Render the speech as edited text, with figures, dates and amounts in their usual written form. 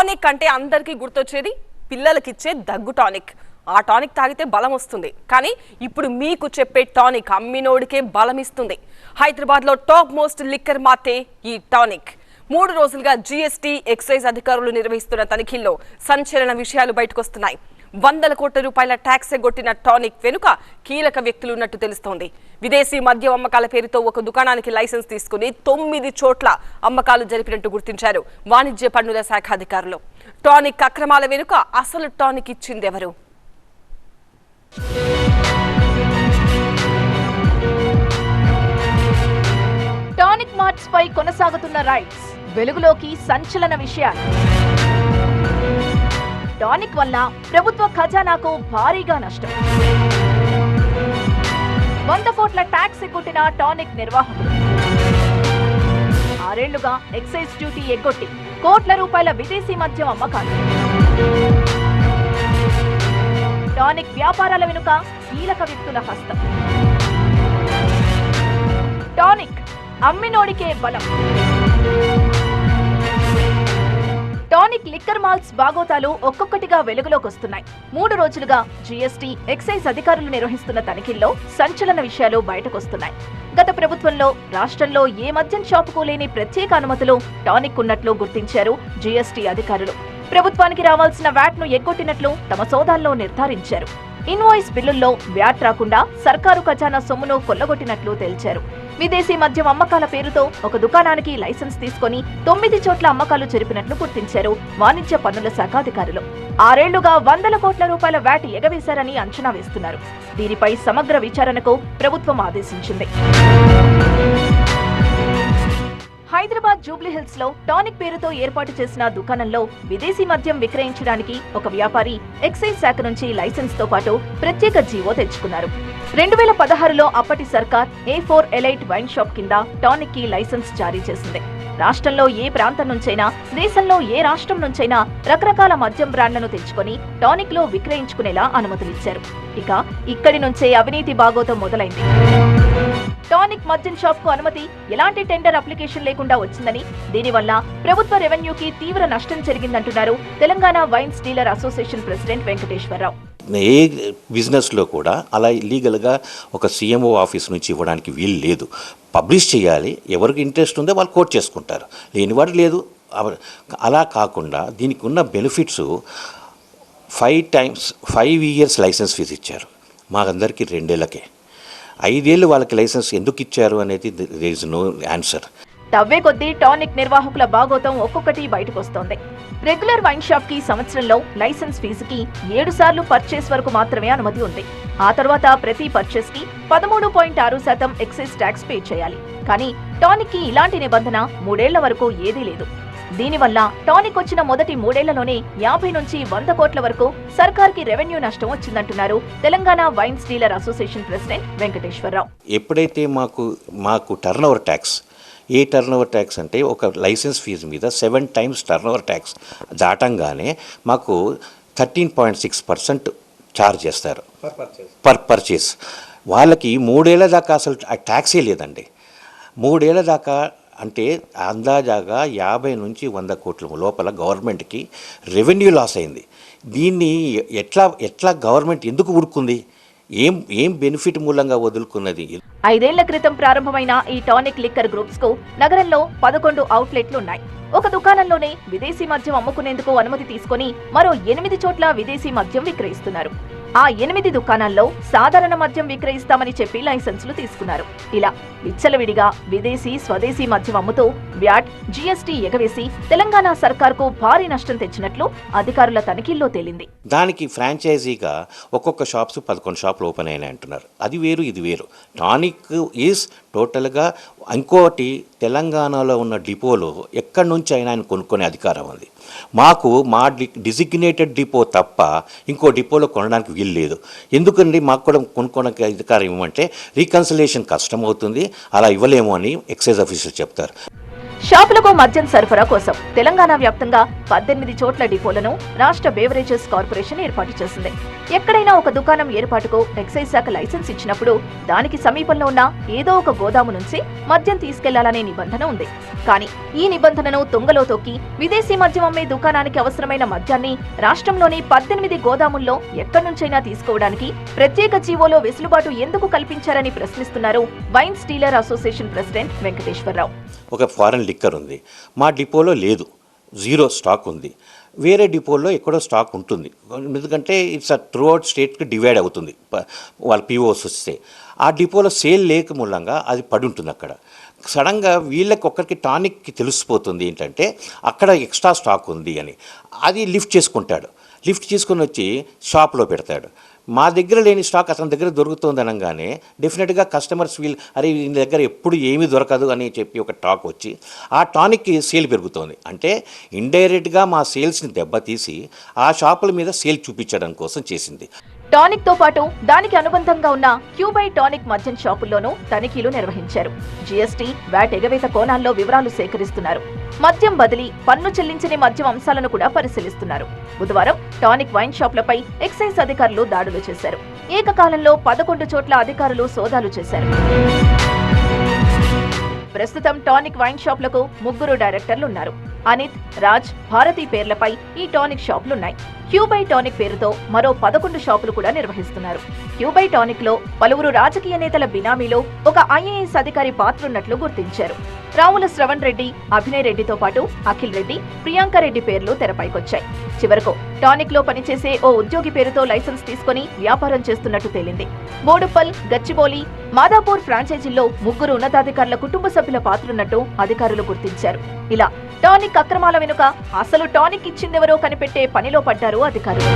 Tonic అంటే అందరికీ గుర్తొచ్చేది పిల్లలకిచ్చే దగ్గు టానిక్. ఆ టానిక్ తాగితే బలం వస్తుంది. కానీ ఇప్పుడు మీకు చెప్పే టానిక్ అమ్మినోడికే బలం ఇస్తుంది. హైదరాబాద్లో టాప్ మోస్ట్ లిక్కర్ మార్టే ఈ టానిక్. 3 రోజులుగా జీఎస్టీ ఎక్సైజ్ అధికారులు నిర్వహిస్తున్న తనిఖీల్లో సంచలన విషయాలు బయటకొస్తున్నాయి. 100 కోట్ల రూపాయల ట్యాక్స్ ఎగ్గొట్టిన టానిక్ వెనుక కీలక వ్యక్తులు ఉన్నట్టు తెలుస్తోంది. విదేశీ మద్యం అమ్మకాల పేరుతో ఒక దుకాణానికి లైసెన్స్ తీసుకుని 9 చోట్ల అమ్మకాలు జరిపినట్టు గుర్తించారు వాణిజ్య పన్నుల శాఖ అధికారులు. టానిక్ అక్రమాల వెనుక అసలు టానిక్ ఇచ్చిందెవరు? టానిక్ మార్ట్స్ పై కొనసాగుతున్న రైడ్స్, వెలుగులోకి సంచలన విషయాలు. టానిక్ వల్ల ప్రభుత్వ ఖజానాకు భారీగా నష్టం. 100 కోట్ల ట్యాక్స్ ఎగ్గొట్టిన టానిక్ నిర్వాహకులు. 6 ఏళ్లుగా ఎక్సైజ్ డ్యూటీ ఎగ్గొట్టి కోట్ల రూపాయల విదేశీ మద్యం అమ్మకాలు. టానిక్ వ్యాపారాల వెనుక కీలక వ్యక్తుల హస్తం. టానిక్ అమ్మినోడికే బలం. టానిక్ లిక్కర్ మాల్స్ బాగోతాలు ఒక్కొక్కటిగా వెలుగులోకి వస్తున్నాయి. 3 రోజులుగా జీఎస్టీ ఎక్సైజ్ అధికారులు నిర్వహిస్తున్న తనిఖీల్లో సంచలన విషయాలు బయటకొస్తున్నాయి. గత ప్రభుత్వంలో రాష్ట్రంలో ఏ మద్యం షాపుకు లేని ప్రత్యేక అనుమతులు టానిక్ ఉన్నట్లు గుర్తించారు జీఎస్టీ అధికారులు. ప్రభుత్వానికి రావాల్సిన వ్యాట్ను ఎగ్గొట్టినట్లు తమ సోదాల్లో నిర్ధారించారు. ఇన్వాయిస్ బిల్లుల్లో వ్యాట్ రాకుండా సర్కారు ఖజానా సొమ్మును కొల్లగొట్టినట్లు తేల్చారు. విదేశీ మద్యం అమ్మకాల పేరుతో ఒక దుకాణానికి లైసెన్స్ తీసుకుని 9 చోట్ల అమ్మకాలు జరిపినట్లు గుర్తించారు వాణిజ్య పన్నుల శాఖ అధికారులు. 6 ఏళ్లుగా 100 కోట్ల రూపాయల వ్యాట్ ఎగవేశారని అంచనా వేస్తున్నారు. దీనిపై సమగ్ర విచారణకు ప్రభుత్వం ఆదేశించింది. హైదరాబాద్ జూబ్లీహిల్స్ లో టానిక్ పేరుతో ఏర్పాటు చేసిన దుకాణంలో విదేశీ మద్యం విక్రయించడానికి ఒక వ్యాపారి ఎక్సైజ్ శాఖ నుంచి లైసెన్స్ తో పాటు ప్రత్యేక జీవో తెచ్చుకున్నారు. 2016లో అప్పటి సర్కార్ A4 ఎలైట్ వైన్ షాప్ కింద టానిక్ కి లైసెన్స్ జారీ చేసింది. రాష్ట్రంలో ఏ ప్రాంతం నుంచైనా, దేశంలో ఏ రాష్ట్రం నుంచైనా రకరకాల మద్యం బ్రాండ్లను తెచ్చుకొని టానిక్ లో విక్రయించుకునేలా అనుమతులిచ్చారు. ఇక ఇక్కడి నుంచే అవినీతి బాగోతం మొదలైంది. టానిక్ మద్యం షాప్ కు అనుమతి ఎలాంటి టెండర్ అప్లికేషన్ లేకుండా వచ్చిందని, దీనివల్ల ప్రభుత్వ రెవెన్యూకి తీవ్ర నష్టం జరిగిందంటున్నారు Telangana wines dealer association president Venkateswararao. ఏ బిజినెస్లో కూడా అలా ఇల్లీగల్గా ఒక సీఎంఓ ఆఫీస్ నుంచి ఇవ్వడానికి వీలు లేదు. పబ్లిష్ చేయాలి, ఎవరికి ఇంట్రెస్ట్ ఉందో వాళ్ళు కోట్ చేసుకుంటారు, లేనివాడు లేదు. అలా కాకుండా దీనికి ఉన్న బెనిఫిట్స్ 5 ఇయర్స్ లైసెన్స్ ఫీజు ఇచ్చారు. మాకందరికీ 2 ఏళ్లకే. 5 ఏళ్ళు వాళ్ళకి లైసెన్స్ ఎందుకు ఇచ్చారు అనేది దేర్ ఇస్ నో ఆన్సర్. తవ్వే కొద్దీ టానిక్ నిర్వాహకుల బాగోతం ఒక్కొక్కటి బయటకొస్తోంది. రెగ్యులర్ వైన్ షాప్ కి సంవత్సరంలో లైసెన్స్ ఫీజుకి 7 సార్లు పర్చేస్ వరకు మాత్రమే అనుమతి ఉంది. ఆ తర్వాత ప్రతి పర్చేస్ కి 13.6% ఎక్సైజ్ ట్యాక్స్ పే చేయాలి. కానీ టానిక్ కి ఇలాంటి నిబంధన 3 ఏళ్ల వరకు ఏదీ లేదు. దీనివల్ల టానిక్ వచ్చిన మొదటి 3 ఏళ్లలోనే 50 నుంచి 100 కోట్ల వరకు సర్కార్కి రెవెన్యూ నష్టం వచ్చిందంటున్నారు Telangana wines dealer association president Venkateswararao. ఎప్పుడైతే మాకు టర్న్ ఓవర్ ట్యాక్స్, ఏ టర్న్ ఓవర్ ట్యాక్స్ అంటే ఒక లైసెన్స్ ఫీజు మీద 7 టైమ్స్ టర్న్ ఓవర్ ట్యాక్స్ దాటంగానే మాకు 13.6% ఛార్జ్ చేస్తారు పర్ పర్చేస్. వాళ్ళకి 3 ఏళ్ల దాకా అసలు ట్యాక్సే లేదండి. 3 ఏళ్ల దాకా అంటే అందాజాగా 50 నుంచి 100 కోట్ల లోపల గవర్నమెంట్కి రెవెన్యూ లాస్ అయింది. దీన్ని ఎట్లా గవర్నమెంట్ ఎందుకు ఊరుకుంది? ఏం బెనిఫిట్ మూలంగా వదులుకున్నది? 5 ఏళ్ల క్రితం ప్రారంభమైన ఈ టానిక్ లిక్కర్ గ్రూప్స్ కు నగరంలో 11 అవుట్లెట్లు ఉన్నాయి. ఒక దుకాణంలోనే విదేశీ మద్యం అమ్ముకునేందుకు అనుమతి తీసుకుని మరో 8 చోట్ల విదేశీ మద్యం విక్రయిస్తున్నారు. ఆ 8 దుకాణాల్లో సాధారణ మద్యం విక్రయిస్తామని చెప్పి లైసెన్సులు తీసుకున్నారు. ఇలా విచ్చలవిడిగా విదేశీ, స్వదేశీ మద్యం అమ్ముతూ వ్యాట్, జీఎస్టీ ఎగవేసి తెలంగాణ సర్కార్కు భారీ నష్టం తెచ్చినట్లు అధికారుల తనిఖీల్లో తేలింది. దానికి ఫ్రాంచైజీగా ఒక్కొక్క షాప్స్ 11 షాపులు ఓపెన్ అయినాయి అంటున్నారు. అది వేరు, ఇది వేరు. టానిక్ ఈజ్ టోటల్గా ఇంకోటి తెలంగాణలో ఉన్న డిపోలో ఎక్కడి నుంచి అయినా ఆయన కొనుక్కునే అధికారం ఉంది. మాకు మా డిజిగ్నేటెడ్ డిపో తప్ప ఇంకో డిపోలో కొనడానికి వీలు లేదు. ఎందుకండి మాకు కూడా కొనుక్కోవడానికి అధికారం ఇవ్వమంటే రీకన్సిలేషన్ కష్టమవుతుంది, అలా ఇవ్వలేము అని ఎక్సైజ్ ఆఫీసర్ చెప్తారు. షాపులకు మద్యం సరఫరా కోసం తెలంగాణ వ్యాప్తంగా 18 చోట్ల డిపోలను రాష్ట్ర బేవరేజెస్ కార్పొరేషన్ ఏర్పాటు చేసింది. ఎక్కడైనా ఒక దుకాణం ఏర్పాటుకు ఎక్సైజ్ శాఖ లైసెన్స్ ఇచ్చినప్పుడు దానికి సమీపంలో ఉన్న ఏదో ఒక గోదాము నుంచి మద్యం తీసుకెళ్లాలనే నిబంధన ఉంది. కానీ ఈ నిబంధనను తుంగలో తొక్కి విదేశీ మద్యం అమ్మే దుకాణానికి అవసరమైన మద్యాన్ని రాష్ట్రంలోని 18 గోదాముల్లో ఎక్కడి నుంచైనా తీసుకోవడానికి ప్రత్యేక జీవోలో వెసులుబాటు ఎందుకు కల్పించారని ప్రశ్నిస్తున్నారు wine dealer association president Venkateswararao. ఒక ఫారెన్ లిక్కర్ ఉంది, మా డిపోలో లేదు, జీరో స్టాక్ ఉంది. వేరే డిపోల్లో ఎక్కడో స్టాక్ ఉంటుంది, ఎందుకంటే ఇట్స్ త్రూ అవుట్ స్టేట్కి డివైడ్ అవుతుంది. వాళ్ళ పీఓస్ వస్తే ఆ డిపోలో సేల్ లేక మూలంగా అది పడి ఉంటుంది. అక్కడ సడన్గా వీళ్ళకి ఒక్కరికి టానిక్కి తెలిసిపోతుంది ఏంటంటే అక్కడ ఎక్స్ట్రా స్టాక్ ఉంది అని. అది లిఫ్ట్ చేసుకుంటాడు, లిఫ్ట్ చేసుకుని వచ్చి షాప్లో పెడతాడు. మా దగ్గర లేని స్టాక్ అతని దగ్గర దొరుకుతుంది అనగానే డెఫినెట్గా కస్టమర్స్ అరే వీళ్ళ దగ్గర ఎప్పుడు ఏమీ దొరకదు అని చెప్పి ఒక టాక్ వచ్చి ఆ టానిక్కి సేల్ పెరుగుతోంది. అంటే ఇండైరెక్ట్గా మా సేల్స్ని దెబ్బతీసి ఆ షాపుల మీద సేల్ చూపించడం కోసం చేసింది. టానిక్ తో పాటు దానికి అనుబంధంగా ఉన్న క్యూబై టానిక్ మద్యం షాపుల్లోనూ తనిఖీలు నిర్వహించారు. జీఎస్టీ, వ్యాట్ ఎగవేత కోణాల్లో వివరాలు సేకరిస్తున్నారు. మద్యం బదిలీ, పన్ను చెల్లించని మద్యం అంశాలను కూడా పరిశీలిస్తున్నారు. బుధవారం టానిక్ వైన్ షాపులపై ఎక్సైజ్ అధికారులు దాడులు చేశారు. ఏకకాలంలో 11 చోట్ల అధికారులు సోదాలు చేశారు. ప్రస్తుతం టానిక్ వైన్ షాపులకు 3 డైరెక్టర్లు ఉన్నారు. అనిత్, రాజ్, భారతి పేర్లపై ఈ టానిక్ షాపులున్నాయి. క్యూబై టానిక్ పేరుతో మరో 11 షాపులు కూడా నిర్వహిస్తున్నారు. క్యూబై టానిక్ లో పలువురు రాజకీయ నేతల బినామీలో ఒక ఐఏఎస్ అధికారి పాత్రున్నట్లు గుర్తించారు. రావుల శ్రవణ్ రెడ్డి, అభినయ్ రెడ్డితో పాటు అఖిల్ రెడ్డి, ప్రియాంక రెడ్డి పేర్లు తెరపైకొచ్చాయి. చివరకు టానిక్ లో పనిచేసే ఓ ఉద్యోగి పేరుతో లైసెన్స్ తీసుకుని వ్యాపారం చేస్తున్నట్టు తేలింది. బోడుప్పల్, గచ్చిబౌలి, మాదాపూర్ ఫ్రాంచైజీల్లో 3 ఉన్నతాధికారుల కుటుంబ సభ్యుల పాత్రున్నట్టు అధికారులు గుర్తించారు. ఇలా టానిక్ అక్రమాల వెనుక అసలు టానిక్ ఇచ్చిందెవరో కనిపెట్టే పనిలో పడ్డారు అధికారులు.